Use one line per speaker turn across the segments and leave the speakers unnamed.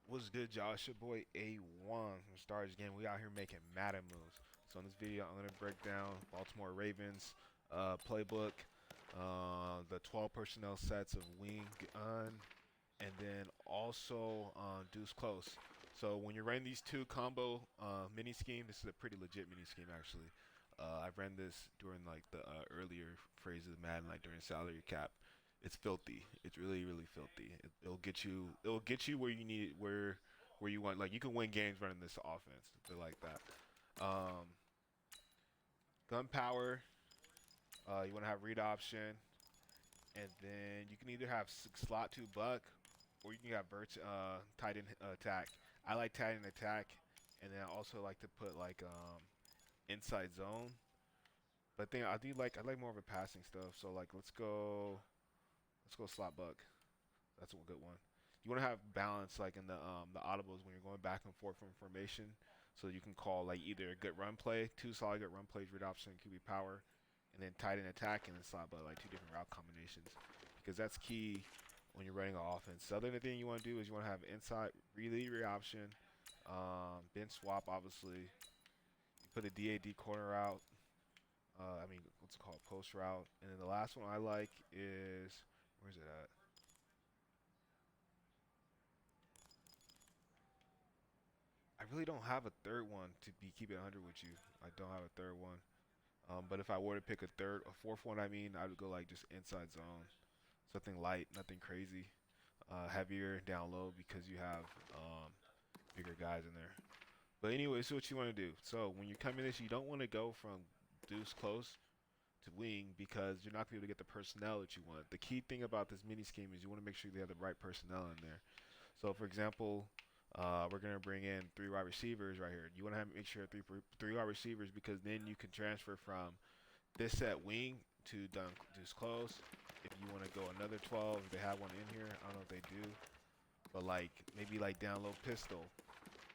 What's good, y'all? It's your boy A1 from Stars Game. We out here making Madden moves. So in this video, I'm gonna break down Baltimore Ravens playbook, the 12 personnel sets of wing gun, and then also Deuce close. So when you're running these two combo mini scheme, this is a pretty legit mini scheme actually. I've ran this during like the earlier phases of Madden, like during salary cap. It's filthy. It's really filthy. It'll get you. It'll get you where you need it, where you want. Like you can win games running this offense. They're like that. Um, gun power. You want to have read option, and then you can either have slot to buck, or you can have tight end attack. I like tight end attack, and then I also like to put like inside zone. But I like more of a passing stuff. So like let's go slot buck. That's a good one. You want to have balance like in the audibles when you're going back and forth from formation, so you can call like either a good run play, two solid good run plays, read option, QB power, and then tight end attack and then slot buck, like two different route combinations, because that's key when you're running an offense. The other thing you want to do is you want to have inside read option, bench swap. Obviously, you put a DAD corner out. I mean, what's it called, post route, and then the last one I like is where's it at? I really don't have a third one to be keeping 100 with you. I don't have a third one. But if I were to pick a fourth one, I mean, I would go like just inside zone, something light, nothing crazy, heavier down low because you have bigger guys in there. But anyway, so what you want to do. So when you come in this, you don't want to go from deuce close to wing because you're not going to be able to get the personnel that you want. The key thing about this mini scheme is you want to make sure they have the right personnel in there. So for example, we're gonna bring in three wide receivers right here. You want to make sure three wide receivers because then you can transfer from this set wing to deuce close. If you want to go another 12, if they have one in here, I don't know if they do, but like maybe like down low pistol,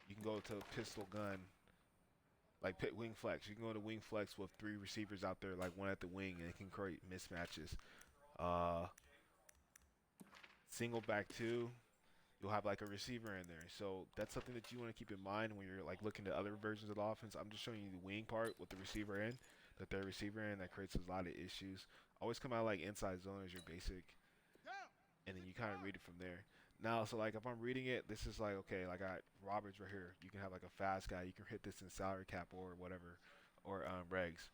you can go to pistol gun, like pit wing flex. You can go to wing flex with three receivers out there, like one at the wing, and it can create mismatches. Uh, single back two, you'll have like a receiver in there. So that's something that you want to keep in mind when you're like looking at other versions of the offense. I'm just showing you the wing part with the receiver in, the third receiver in. That creates a lot of issues. Always come out like inside zone as your basic, and then you kind of read it from there. Now, so like if I'm reading it, this is like okay, like I got Roberts right here. You can have like a fast guy. You can hit this in salary cap or whatever, or regs.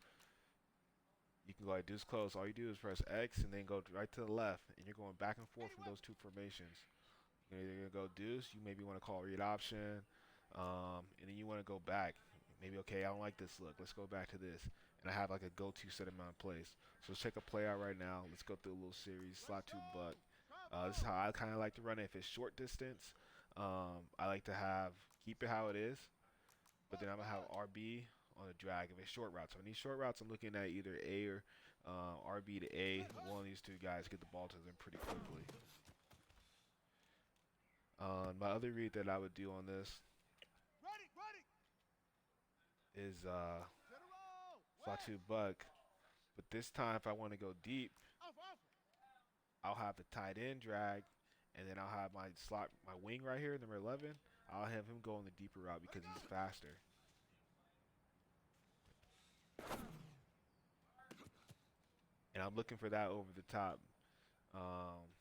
You can go like this close. All you do is press X and then go right to the left, and you're going back and forth from those two formations. You're either gonna go deuce, you maybe want to call read option, and then you want to go back. Maybe okay, I don't like this look. Let's go back to this, and I have like a go-to set amount of plays. So let's check a play out right now. Let's go through a little series. Slot to buck. This is how I kind of like to run it. If it's short distance, I like to have keep it how it is, but then I'm gonna have RB on the drag if it's short routes. So in these short routes, I'm looking at either A or RB to A. One of these two guys get the ball to them pretty quickly. My other read that I would do on this is slot to buck, but this time if I want to go deep, I'll have the tight end drag, and then I'll have my wing right here, number 11. I'll have him go on the deeper route because he's faster. And I'm looking for that over the top. Um,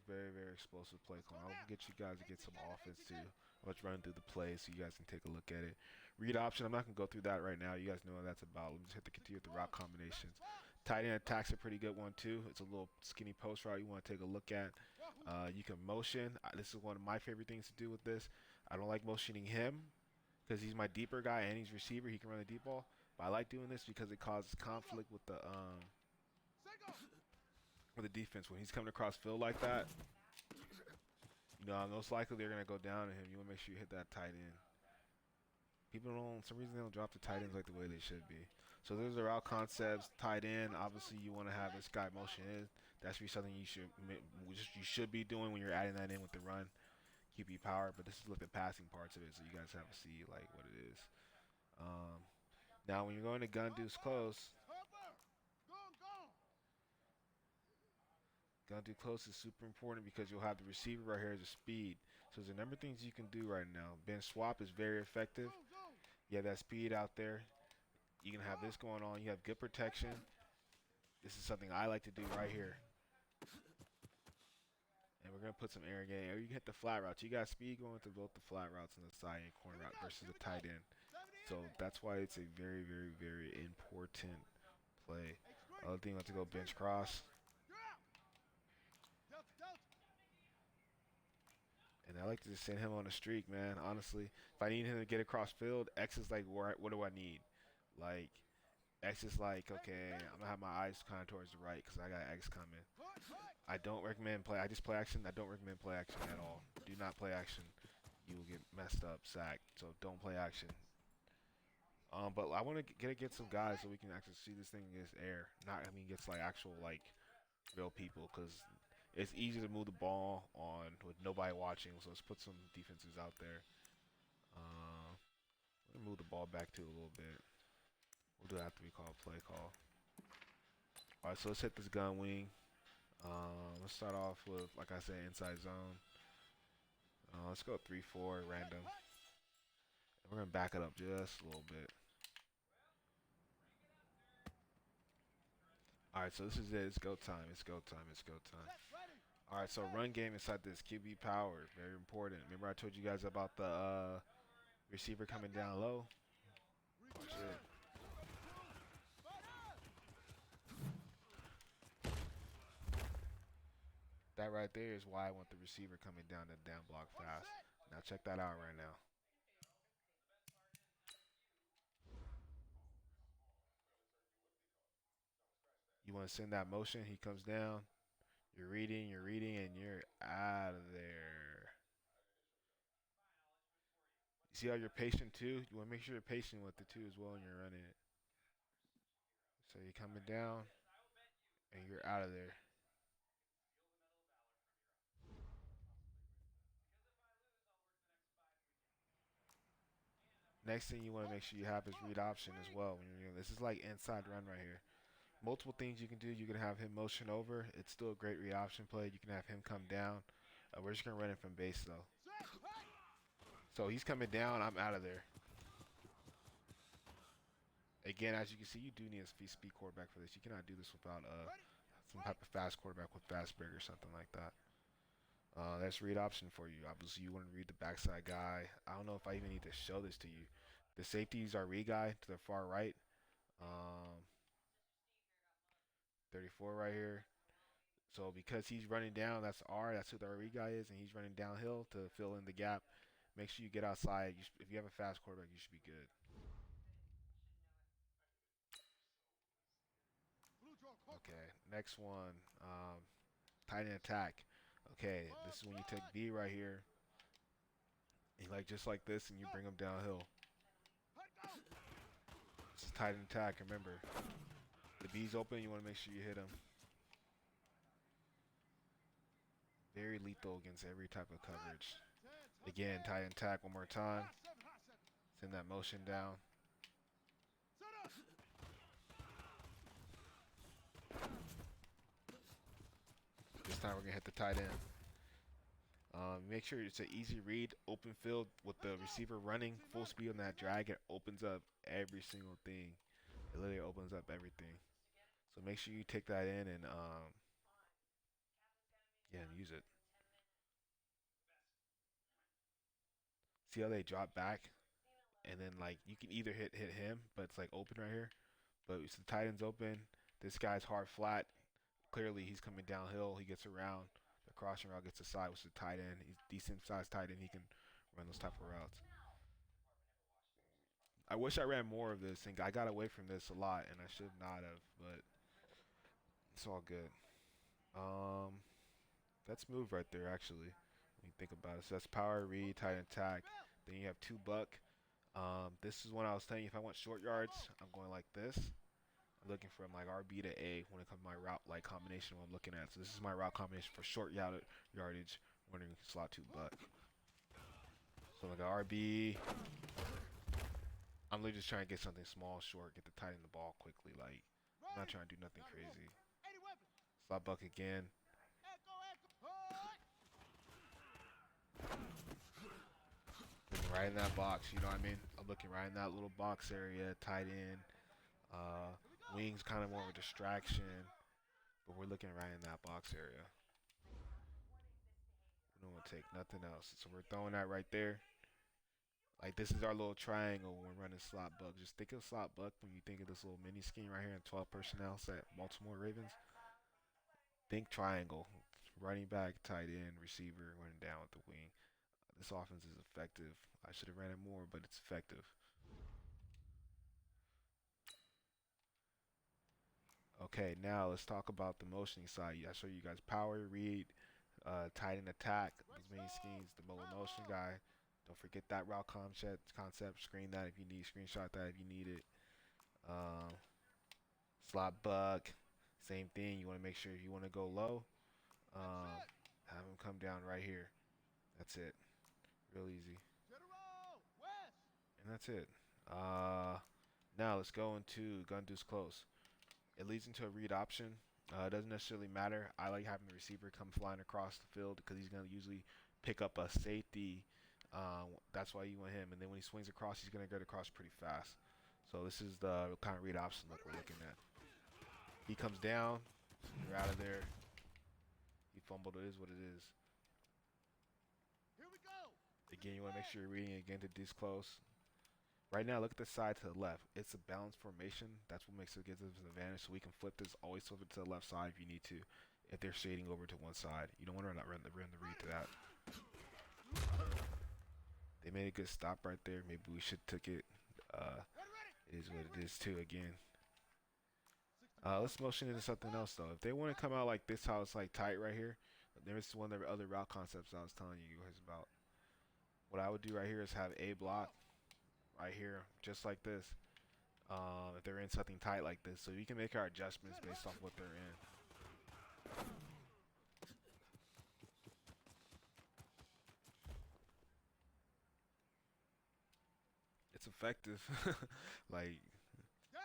very explosive play call. I'll get you guys to get some offense too. Let's run through the play so you guys can take a look at it. Read option, I'm not going to go through that right now. You guys know what that's about. Let me just hit the continue with the route combinations. Tight end attack's a pretty good one too. It's a little skinny post route you want to take a look at. You can motion. This is one of my favorite things to do with this. I don't like motioning him because he's my deeper guy and he's receiver. He can run the deep ball. But I like doing this because it causes conflict with the defense when he's coming across field like that. You know, most likely they're gonna go down to him. You wanna make sure you hit that tight end. People don't, for some reason, they don't drop the tight ends like the way they should be. So those are our concepts. Tight end, obviously, you want to have this guy motion in. That should be something you should be doing when you're adding that in with the run, QB power. But this is like the passing parts of it, so you guys have to see like what it is. Um, Now, when you're going to gun deuce close, Gonna do close is super important because you'll have the receiver right here as a speed. So there's a number of things you can do right now. Bench swap is very effective. You have that speed out there. You can have this going on. You have good protection. This is something I like to do right here. And we're going to put some air game. Or you can hit the flat routes. You got speed going to both the flat routes and the side and corner route versus the tight end. So that's why it's a very, very, very important play. Other thing, let's go bench cross. And I like to just send him on a streak, man. Honestly, if I need him to get across field, X is like, what do I need? Like, X is like, okay, I'm gonna have my eyes kind of towards the right because I got X coming. I don't recommend play. I just play action. I don't recommend play action at all. Do not play action. You will get messed up, sacked. So don't play action. But I want to get against some guys so we can actually see this thing against air. Not, I mean, against like actual like real people because it's easy to move the ball on with nobody watching. So let's put some defenses out there. We're gonna move the ball back to a little bit. We'll do that after we call a play call. All right, so let's hit this gun wing. Let's start off with, like I said, inside zone. Let's go 3-4 random. And we're gonna back it up just a little bit. All right, so this is it. It's go time. It's go time. It's go time. All right, so run game inside this QB power, very important. Remember I told you guys about the receiver coming down low? Watch it. That right there is why I want the receiver coming down the down block fast. Now check that out right now. You want to send that motion, he comes down. You're reading, and you're out of there. You see how you're patient too? You want to make sure you're patient with it too as well when you're running it. So you're coming down, and you're out of there. Next thing you want to make sure you have is read option as well. When you're, this is like inside run right here. Multiple things you can do. You can have him motion over. It's still a great read option play. You can have him come down. We're just going to run it from base though. So he's coming down. I'm out of there. Again, as you can see, you do need a speed quarterback for this. You cannot do this without some type of fast quarterback with fast break or something like that. That's read option for you. Obviously, you want to read the backside guy. I don't know if I even need to show this to you. The safeties are read guy to the far right. 34 right here. So because he's running down, that's R. That's who the read guy is, and he's running downhill to fill in the gap. Make sure you get outside. If you have a fast quarterback, you should be good. Okay, next one. Tight end attack. Okay, this is when you take B right here. And like just like this, and you bring him downhill. This is tight end attack. Remember, the B's open. You want to make sure you hit him. Very lethal against every type of coverage. Again, tight end attack one more time. Send that motion down. This time we're gonna hit the tight end. Make sure it's an easy read, open field with the receiver running full speed on that drag. It opens up every single thing. It literally opens up everything. So make sure you take that in and yeah, and use it. See how they drop back, and then like you can either hit him, but it's like open right here. But it's the tight end's open. This guy's hard flat. Clearly he's coming downhill. He gets around. The crossing route gets aside, which is the tight end. He's decent sized tight end. He can run those type of routes. I wish I ran more of this, and I got away from this a lot, and I should not have, but it's all good. That's move right there, actually, when you think about it. So that's power, read, tight end attack. Then you have two buck. This is when I was telling you if I want short yards, I'm going like this. I'm looking from like RB to A when it comes to my route like combination what I'm looking at. So this is my route combination for short yardage, running slot two buck. So like RB, I'm literally just trying to get something small, short, get the tight end the ball quickly. Like I'm not trying to do nothing crazy. Slot buck again. right in that box. You know what I mean? I'm looking right in that little box area, tight end. Wings kind of more of a distraction, but we're looking right in that box area. We don't want to take nothing else. So we're throwing that right there. Like this is our little triangle when we're running slot buck. Just think of slot buck when you think of this little mini scheme right here in 12 personnel set, Baltimore Ravens. Think triangle, running back, tight end, receiver, running down with the wing. This offense is effective. I should have ran it more, but it's effective. Okay, now let's talk about the motioning side. I show you guys power, read, tight end attack, these mini schemes, the mobile motion guy. Don't forget that route concept. Screen that if you need, screenshot that if you need it. Um, Slot buck, same thing. You want to make sure you want to go low. Have him come down right here. That's it. Real easy. And that's it. Now let's go into gun deuce close. It leads into a read option. It doesn't necessarily matter. I like having the receiver come flying across the field because he's going to usually pick up a safety. That's why you want him. And then when he swings across, he's going to get across pretty fast. So this is the kind of read option look we're looking at. He comes down. You're out of there. He fumbled. It is what it is. Again, you want to make sure you're reading it again to deuce close. Right now, look at the side to the left. It's a balanced formation. That's what makes it gives us an advantage. So we can flip this, always flip it to the left side if you need to. If they're shading over to one side, you don't want to run the read to that. They made a good stop right there. Maybe we should took it. It is what it is too. Again, let's motion into something else though. If they want to come out like this, how it's like tight right here. There's one of the other route concepts I was telling you guys about. What I would do right here is have a block right here, just like this. If they're in something tight like this, so you can make our adjustments based off what they're in. It's effective. Like,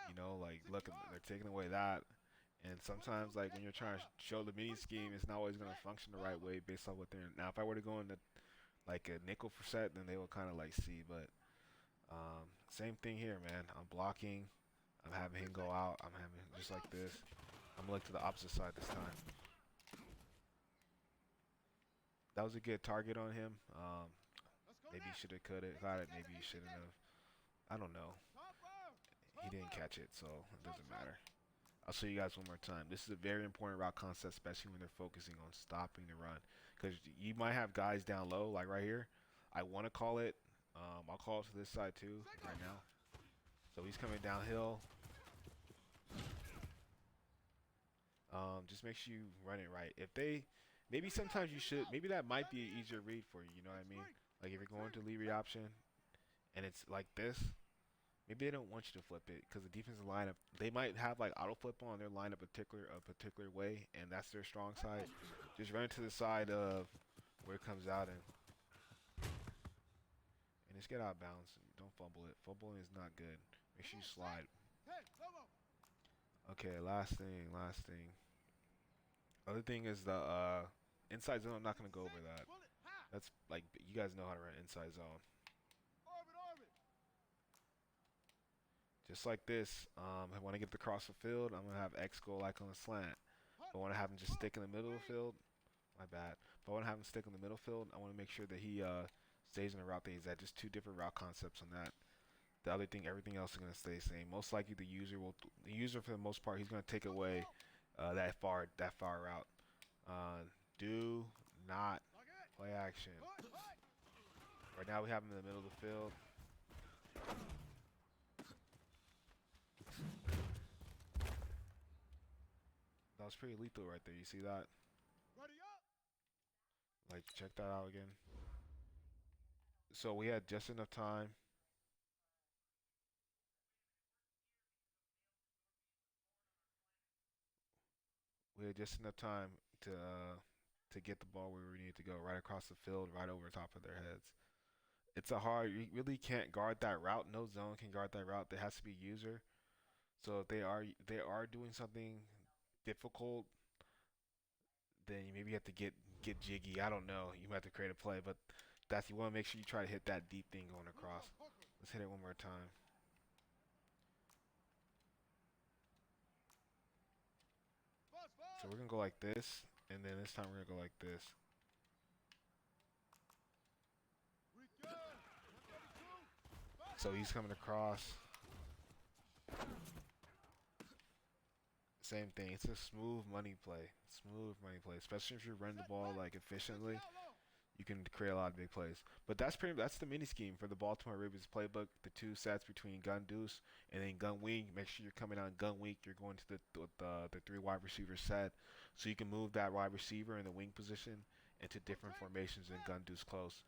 you know, like look, they're taking away that. And sometimes, like when you're trying to show the mini scheme, it's not always gonna function the right way based on what they're in. Now, if I were to go into like a nickel for set, then they will kind of like see. But same thing here, man. I'm blocking. I'm having him go out. I'm having just like this. I'm gonna look to the opposite side this time. That was a good target on him. Maybe you should have got it. Maybe you shouldn't have. I don't know. He didn't catch it, so it doesn't matter. I'll show you guys one more time. This is a very important route concept, especially when they're focusing on stopping the run. Because you might have guys down low, like right here. I want to call it. I'll call it to this side too, right now. So he's coming downhill. Just make sure you run it right. If they, maybe sometimes you should, maybe that might be an easier read for you, you know what I mean? Like if you're going to lead read option and it's like this, maybe they don't want you to flip it because the defensive lineup, they might have like auto flip on their line a particular way, and that's their strong side. Just run it to the side of where it comes out and just get out of bounds. Don't fumble it. Fumbling is not good. Make sure you slide. Okay, last thing. Other thing is the inside zone. I'm not gonna go over that. That's like you guys know how to run inside zone. Just like this. I want to get across the field. I'm gonna have X go like on a slant. If I want to have him just stick in the middle of the field, my bad. If I want to have him stick in the middle field, I want to make sure that he stays in the route that he's at. Just two different route concepts on that. The other thing, everything else is gonna stay the same. Most likely, the user for the most part, he's gonna take away that far route. Do not play action. Right now, we have him in the middle of the field. That was pretty lethal right there. You see that? Like, check that out again. So we had just enough time. We had just enough time to get the ball where we need to go, right across the field, right over top of their heads. It's a hard. You really can't guard that route. No zone can guard that route. There has to be user. So if they are doing something difficult, then maybe you have to get jiggy. I don't know. You might have to create a play, but That's you want to make sure you try to hit that deep thing going across. Let's hit it one more time. So we're gonna go like this, and then this time we're gonna go like this. So he's coming across. Same thing. It's a smooth money play. Smooth money play, especially if you run the ball like efficiently. You can create a lot of big plays. But that's the mini scheme for the Baltimore Ravens playbook. The two sets between gun deuce and then gun wing. Make sure you're coming on gun weak. You're going to the three wide receiver set, so you can move that wide receiver in the wing position into different formations and gun deuce close.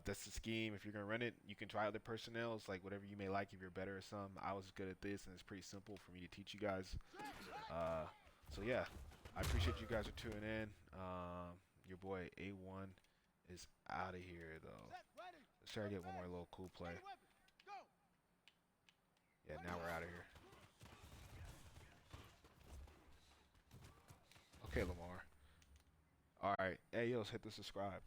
That's the scheme. If you're gonna run it, you can try other personnel. It's like whatever you may like. If you're better at some, I was good at this, and it's pretty simple for me to teach you guys. So yeah, I appreciate you guys are tuning in. Your boy A1 is out of here though. Let's try to get one more little cool play. Yeah, now we're out of here. Okay, Lamar. All right, hey yo, let's hit the subscribe.